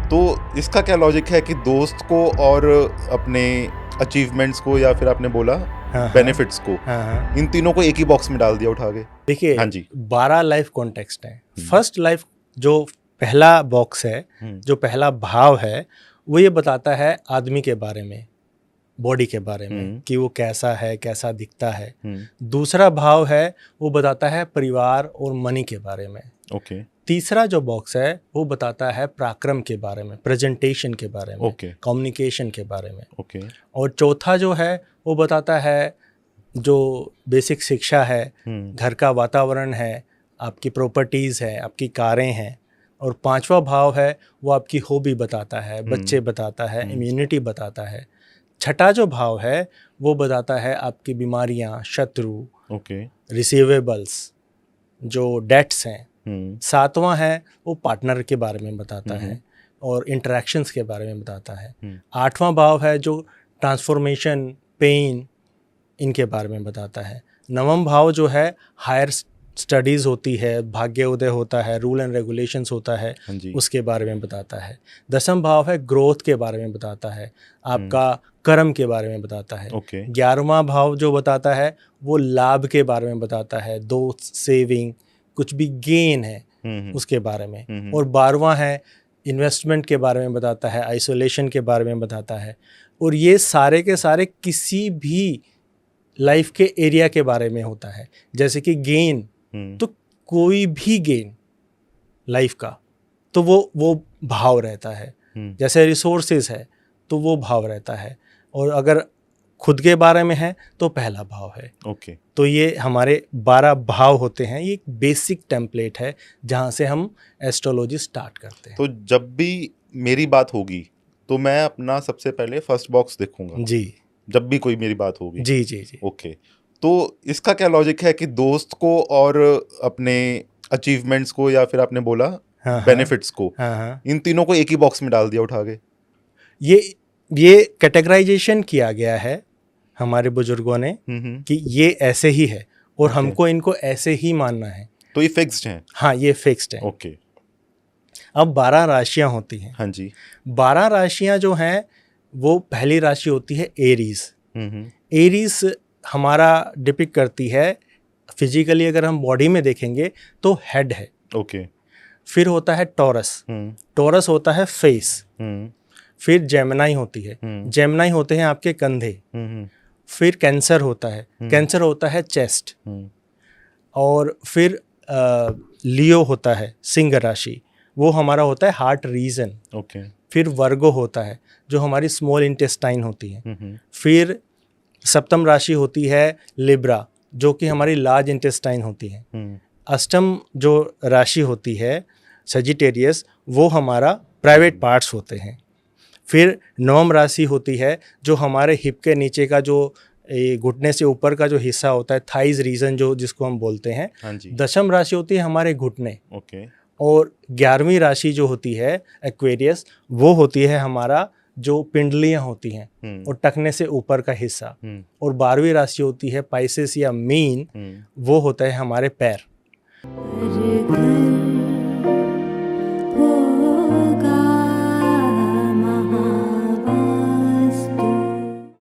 तो इसका क्या लॉजिक है कि दोस्त को और अपने अचीवमेंट्स को या फिर आपने बोला बेनिफिट्स को, इन तीनों को एक ही बॉक्स में डाल दिया उठा के? देखिए, हाँ जी, 12 लाइफ कॉन्टेक्स्ट है। फर्स्ट लाइफ जो पहला बॉक्स है, जो पहला भाव है, वो ये बताता है आदमी के बारे में, बॉडी के बारे में कि वो कैसा है, कैसा दिखता है। दूसरा भाव है वो बताता है परिवार और मनी के बारे में। ओके। तीसरा जो बॉक्स है वो बताता है पराक्रम के बारे में, प्रेजेंटेशन के बारे में, कम्युनिकेशन के बारे में। ओके। और चौथा जो है वो बताता है जो बेसिक शिक्षा है, घर का वातावरण है, आपकी प्रॉपर्टीज़ है, आपकी कारें हैं। और पांचवा भाव है वो आपकी हॉबी बताता है, बच्चे बताता है, इम्यूनिटी बताता है। छठा जो भाव है वो बताता है आपकी बीमारियां, शत्रु, रिसीवेबल्स, जो डेट्स हैं। सातवां है वो पार्टनर के बारे में बताता है और इंटरेक्शंस के बारे में बताता है। आठवां भाव है जो ट्रांसफॉर्मेशन, पेन, इनके बारे में बताता है। नवम भाव जो है हायर स्टडीज़ होती है, भाग्य उदय होता है, रूल एंड रेगुलेशंस होता है, उसके बारे में बताता है। दसम भाव है ग्रोथ के बारे में बताता है, आपका कर्म के बारे में बताता है। 11वां भाव जो बताता है वो लाभ के बारे में बताता है, दोस्त, सेविंग, कुछ भी गेन है उसके बारे में। और 12वां है इन्वेस्टमेंट के बारे में बताता है, आइसोलेशन के बारे में बताता है। और ये सारे के सारे किसी भी लाइफ के एरिया के बारे में होता है। जैसे कि गेन, तो कोई भी गेन लाइफ का, तो वो भाव रहता है। जैसे रिसोर्सेज है तो वो भाव रहता है। और अगर खुद के बारे में है तो पहला भाव है। तो ये हमारे 12 भाव होते हैं। ये एक बेसिक टेम्पलेट है जहाँ से हम एस्ट्रोलॉजी स्टार्ट करते हैं। तो जब भी मेरी बात होगी तो मैं अपना सबसे पहले फर्स्ट बॉक्स देखूंगा जी, जब भी कोई मेरी बात होगी? जी जी जी। ओके। तो इसका क्या लॉजिक है कि दोस्त को और अपने अचीवमेंट्स को या फिर आपने बोला बेनिफिट्स को, इन तीनों को एक ही बॉक्स में डाल दिया उठा के? ये कैटेगराइजेशन किया गया है हमारे बुजुर्गों ने कि ये ऐसे ही है और हमको इनको ऐसे ही मानना है। तो ये फिक्स्ड है? हाँ, ये फिक्स्ड है। ओके। अब 12 राशियां होती हैं। हाँ जी। 12 राशियां जो हैं वो पहली राशि होती है एरीज। एरीज हमारा डिपिक्ट करती है फिजिकली, अगर हम बॉडी में देखेंगे तो हेड है। ओके। फिर होता है टॉरस, टॉरस होता है फेस। फिर जेमिनाई होती है, जेमिनाई होते हैं आपके कंधे। फिर कैंसर होता है, कैंसर होता है चेस्ट। और फिर लियो होता है, सिंह राशि, वो हमारा होता है हार्ट रीजन। फिर वर्गो होता है जो हमारी स्मॉल इंटेस्टाइन होती है। फिर सप्तम राशि होती है लिब्रा, जो कि हमारी लार्ज इंटेस्टाइन होती है। अष्टम जो राशि होती है सजिटेरियस, वो हमारा प्राइवेट पार्ट्स होते हैं। फिर नवम राशि होती है जो हमारे हिप के नीचे का जो घुटने से ऊपर का जो हिस्सा होता है, थाइज रीजन जो जिसको हम बोलते हैं। दशम राशि होती है हमारे घुटने। और 11वीं राशि जो होती है एक्वेरियस, वो होती है हमारा जो पिंडलियां होती हैं और टखने से ऊपर का हिस्सा। और 12वीं राशि होती है पाइसेस या मीन, वो होता है हमारे पैर।